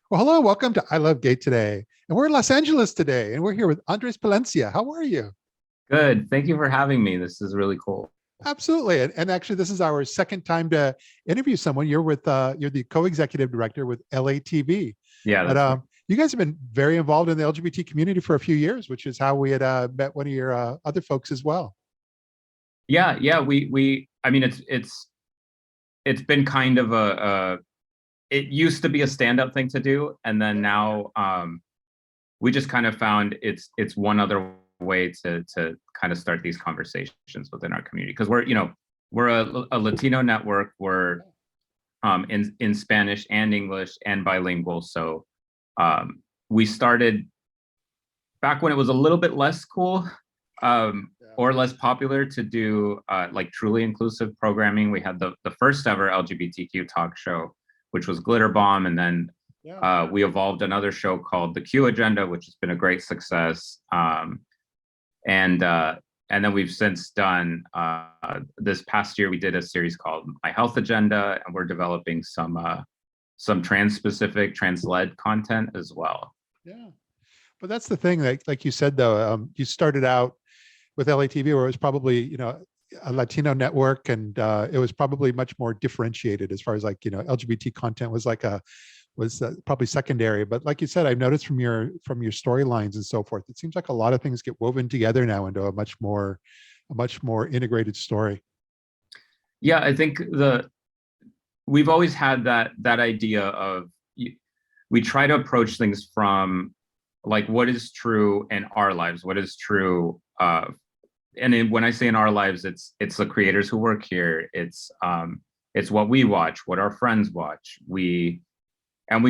Well, hello, welcome to I Love Gay today. And we're in Los Angeles today, and we're here with Andres Palencia. How are you? Good. Thank you for having me. This is really cool. Absolutely. And actually, this is our second time to interview someone. You're the co-executive director with LATV. Yeah, But that's right. you guys have been very involved in the LGBT community for a few years, which is how we had met one of your other folks as well. Yeah. We. I mean, it's been kind of it used to be a stand-up thing to do, and then now we just kind of found it's one other way to kind of start these conversations within our community because we're a Latino network. We're in Spanish and English and bilingual. So we started back when it was a little bit less cool or less popular to do like truly inclusive programming. We had the first ever LGBTQ talk show, which was Glitter Bomb, and then we evolved another show called The Q Agenda, which has been a great success. And then we've since done this past year we did a series called My Health Agenda, and we're developing some trans-specific, trans-led content as well. Yeah. But that's the thing, like you said, though, you started out with LATV, where it was probably, a Latino network, and it was probably much more differentiated as far as like, LGBT content was probably secondary. But like you said, I've noticed from your storylines and so forth, it seems like a lot of things get woven together now into a much more integrated story. Yeah, I think we've always had that idea of we try to approach things from like what is true in our lives, what is true when I say in our lives, it's the creators who work here, it's what we watch, what our friends watch. We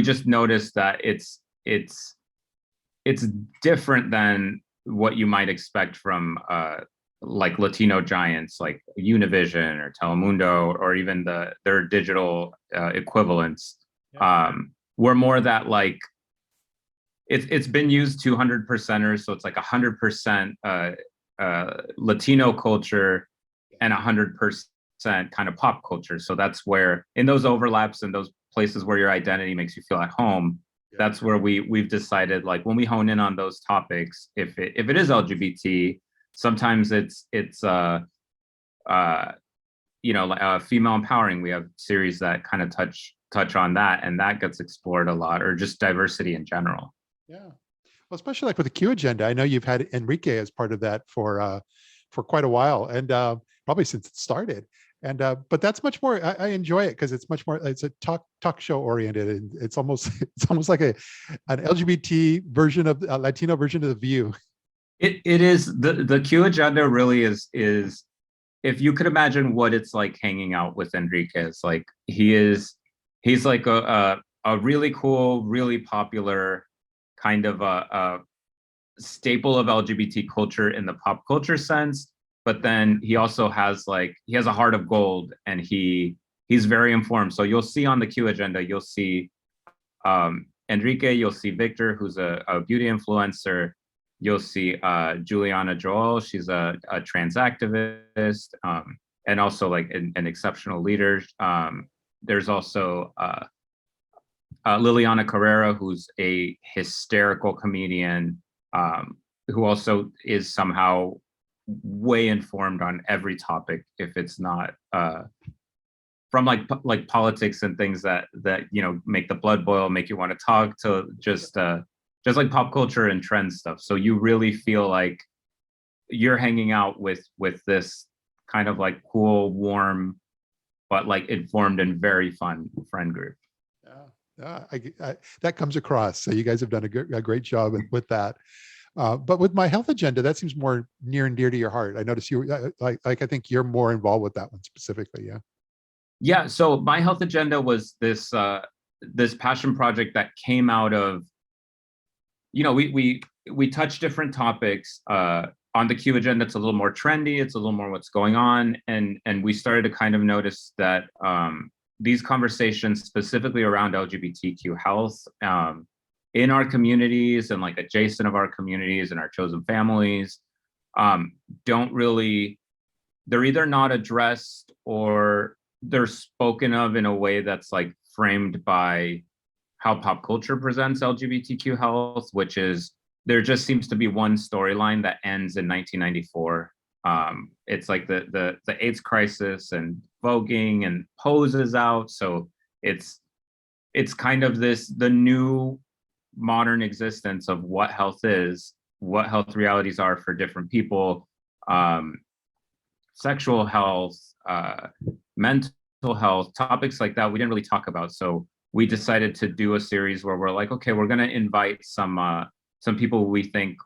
just noticed that it's different than what you might expect from like Latino giants like Univision or Telemundo or even their digital equivalents. We're more that like it's been used 200%ers, so it's like 100% Latino culture and 100% kind of pop culture. So that's where in those overlaps and those places where your identity makes you feel at home, that's where we've decided, like when we hone in on those topics, if it is LGBT, sometimes it's female empowering. We have series that kind of touch on that, and that gets explored a lot, or just diversity in general. Yeah. Well, especially like with the Q agenda, I know you've had Enrique as part of that for quite a while, and probably since it started. And but that's much more. I enjoy it because it's much more. It's a talk show oriented, and it's almost like an LGBT version of a Latino version of The View. It is the Q agenda really is if you could imagine what it's like hanging out with Enrique. It's like he's like a really cool, really popular kind of a staple of LGBT culture in the pop culture sense, but then he also has a heart of gold, and he's very informed. So you'll see on the Q agenda, you'll see Enrique, you'll see Victor, who's a beauty influencer, you'll see Juliana Joel, she's a trans activist, and also like an exceptional leader. There's also Liliana Carrera, who's a hysterical comedian, who also is somehow way informed on every topic, if it's not from like politics and things that make the blood boil, make you want to talk, to just like pop culture and trend stuff. So you really feel like you're hanging out with this kind of like cool, warm, but like informed and very fun friend group. That comes across. So you guys have done a great job with that. But with My Health Agenda, that seems more near and dear to your heart. I noticed you like I think you're more involved with that one specifically. Yeah. Yeah. So My Health Agenda was this passion project that came out of, we touch different topics. On the Q agenda, it's a little more trendy. It's a little more what's going on, and we started to kind of notice that these conversations specifically around LGBTQ health in our communities and like adjacent of our communities and our chosen families don't really, they're either not addressed or they're spoken of in a way that's like framed by how pop culture presents LGBTQ health, which is there just seems to be one storyline that ends in 1994. It's like the AIDS crisis and voguing and Pose is out. So it's kind of the new modern existence of what health is, what health realities are for different people, sexual health, mental health, topics like that we didn't really talk about. So we decided to do a series where we're like, okay, we're going to invite some people we think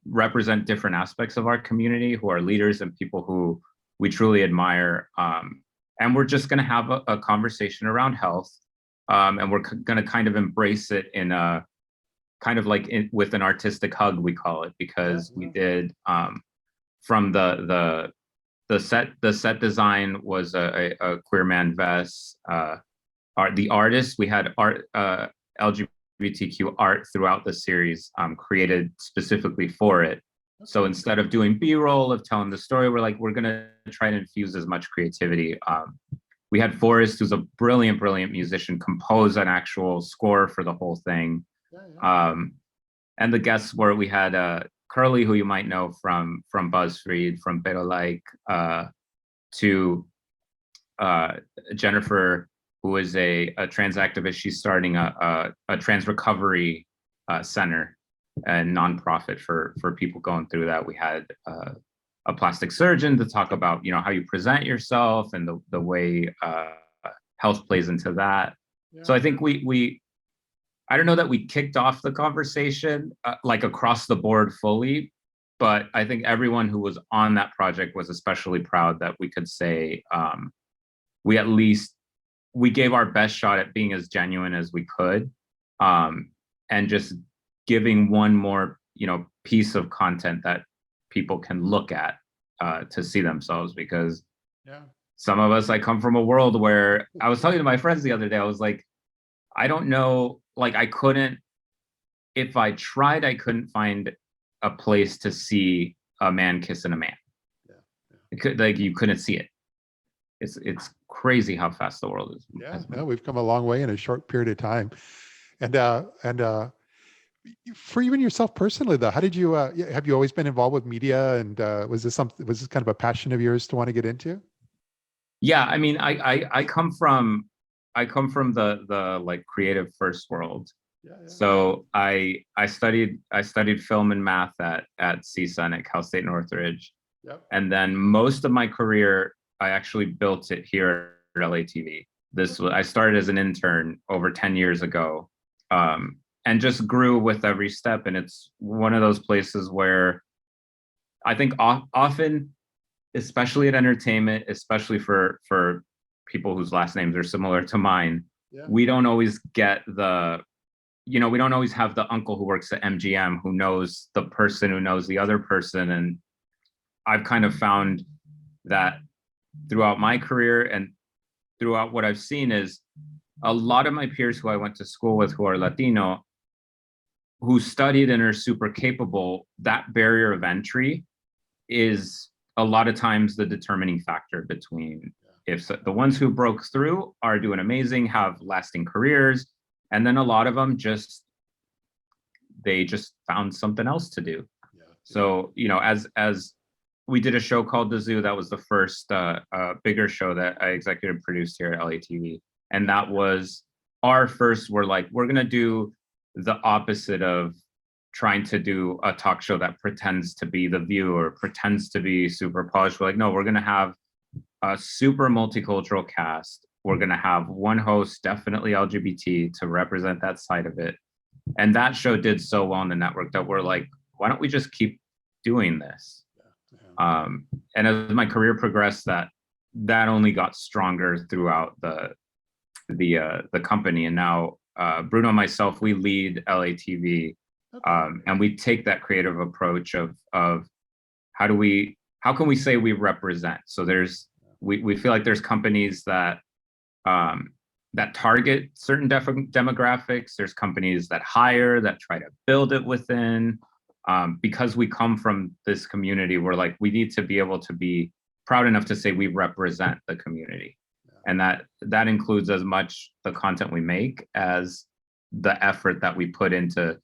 represent different aspects of our community, who are leaders and people who we truly admire. And we're just going to have a conversation around health. And we're going to kind of embrace it in a kind of like with an artistic hug, we call it, because we did from the set design was a queer man vest. The artist, we had art, LGBTQ art throughout the series, created specifically for it. So instead of doing B-roll of telling the story, we're gonna try to infuse as much creativity. We had Forrest, who's a brilliant musician, compose an actual score for the whole thing. And the guests we had Curly, who you might know from BuzzFeed, from Pero Like, to Jennifer, who is a trans activist. She's starting a trans recovery center and nonprofit for people going through that. We had a plastic surgeon to talk about, how you present yourself and the way health plays into that. Yeah. So I think I don't know that we kicked off the conversation like across the board fully, but I think everyone who was on that project was especially proud that we could say we gave our best shot at being as genuine as we could, and just giving one more, piece of content that people can look at to see themselves. Because some of us, I come from a world where I was talking to my friends the other day, I was like, I don't know, like if I tried, I couldn't find a place to see a man kissing a man. You couldn't see it. It's crazy how fast the world is. Yeah, no, we've come a long way in a short period of time. And for even yourself personally, though, how did you have you always been involved with media? And was this kind of a passion of yours to want to get into? Yeah, I mean, I come from the like creative first world. So I studied film and math at CSUN at Cal State Northridge. And then most of my career, I actually built it here at LATV. I started as an intern over 10 years ago, and just grew with every step. And it's one of those places where I think often, especially in entertainment, especially for people whose last names are similar to mine, we don't always get we don't always have the uncle who works at MGM who knows the person who knows the other person. And I've kind of found that throughout my career and throughout what I've seen is a lot of my peers who I went to school with who are Latino, who studied and are super capable, that barrier of entry is a lot of times the determining factor between if the ones who broke through are doing amazing, have lasting careers, and then a lot of them they just found something else to do. So, as we did a show called The Zoo, that was the first bigger show that I executive produced here at LATV. And that was our first, we're going to do the opposite of trying to do a talk show that pretends to be The View or pretends to be super polished. We're like, no, we're going to have a super multicultural cast. We're going to have one host, definitely LGBT, to represent that side of it. And that show did so well on the network that we're like, why don't we just keep doing this? And as my career progressed, that only got stronger throughout the company. And now Bruno and myself, we lead LATV, and we take that creative approach of how can we say we represent? So we feel like there's companies that target certain demographics. There's companies that hire, that try to build it within. Because we come from this community, we're like, we need to be able to be proud enough to say we represent the community. And that includes as much the content we make as the effort that we put into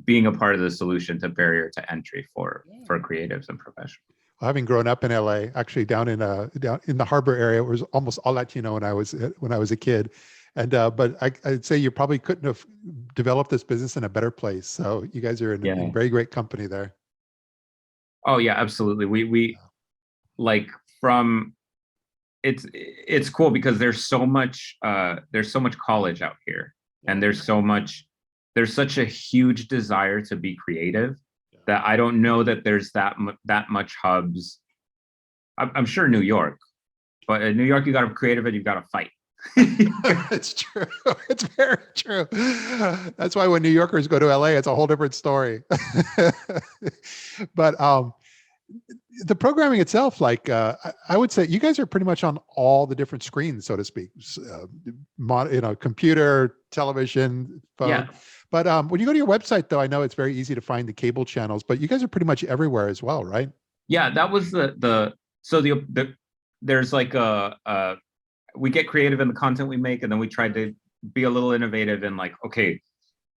being a part of the solution to barrier to entry for creatives and professionals. Well, having grown up in LA, actually down in the harbor area, it was almost all Latino when I was a kid. And but I'd say you probably couldn't have developed this business in a better place. So you guys are in very great company there. Oh yeah, absolutely. We like from it's cool because there's so much college out here, and there's such a huge desire to be creative that I don't know that there's that much hubs. I'm sure New York, but in New York you got to be creative and you've got to fight. It's true. It's very true. That's why when New Yorkers go to LA, it's a whole different story. But the programming itself, like I would say, you guys are pretty much on all the different screens, so to speak. Computer, television, phone. Yeah. But when you go to your website, though, I know it's very easy to find the cable channels, but you guys are pretty much everywhere as well, right? Yeah, that was there's like we get creative in the content we make, and then we try to be a little innovative in like, okay,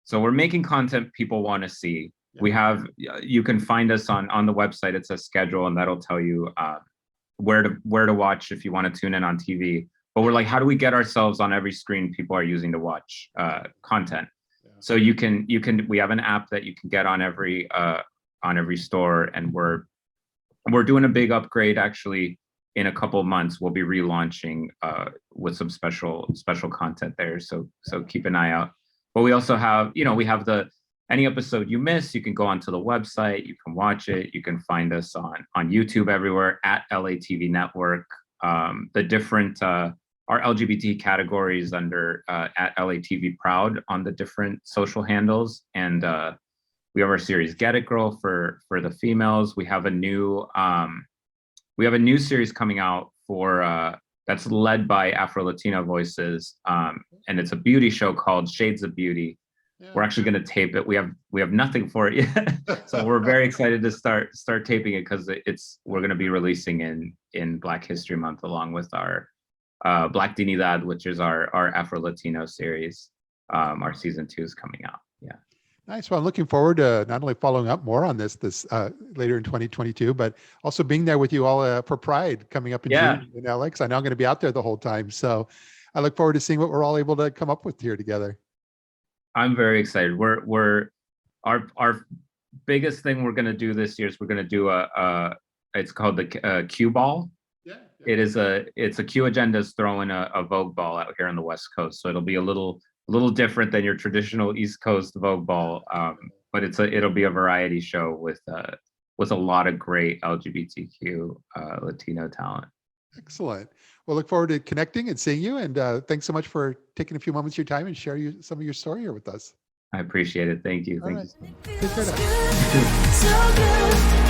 so we're making content people want to see. Yeah. You can find us on the website. It's a schedule, and that'll tell you where to watch if you want to tune in on TV. But we're like, how do we get ourselves on every screen people are using to watch content? Yeah. So we have an app that you can get on every store, and we're doing a big upgrade actually. In a couple of months, we'll be relaunching with some special content there. So keep an eye out. But we also have, we have any episode you miss, you can go onto the website, you can watch it. You can find us on YouTube everywhere at LATV Network. The different our LGBT categories under at LATV Proud on the different social handles, and we have our series Get It Girl for the females. We have a new series coming out for that's led by Afro-Latino voices, and it's a beauty show called Shades of Beauty. Yeah. We're actually going to tape it. We have nothing for it yet, so we're very excited to start taping it because we're going to be releasing in Black History Month along with our Black Dignidad, which is our Afro-Latino series. Our season 2 is coming out. Yeah. Nice. Well, I'm looking forward to not only following up more on this later in 2022, but also being there with you all for Pride coming up in June in LA. I know I'm going to be out there the whole time. So I look forward to seeing what we're all able to come up with here together. I'm very excited. Our biggest thing we're going to do this year is we're going to do it's called the Q Ball. Yeah. It's a Q Agenda is throwing a Vogue Ball out here on the West Coast. So it'll be a little different than your traditional East Coast Vogue Ball, but it'll be a variety show with a lot of great LGBTQ Latino talent. Excellent. Well, look forward to connecting and seeing you. And thanks so much for taking a few moments of your time and sharing some of your story here with us. I appreciate it. Thank you. All Thank right. you so much. Take care now.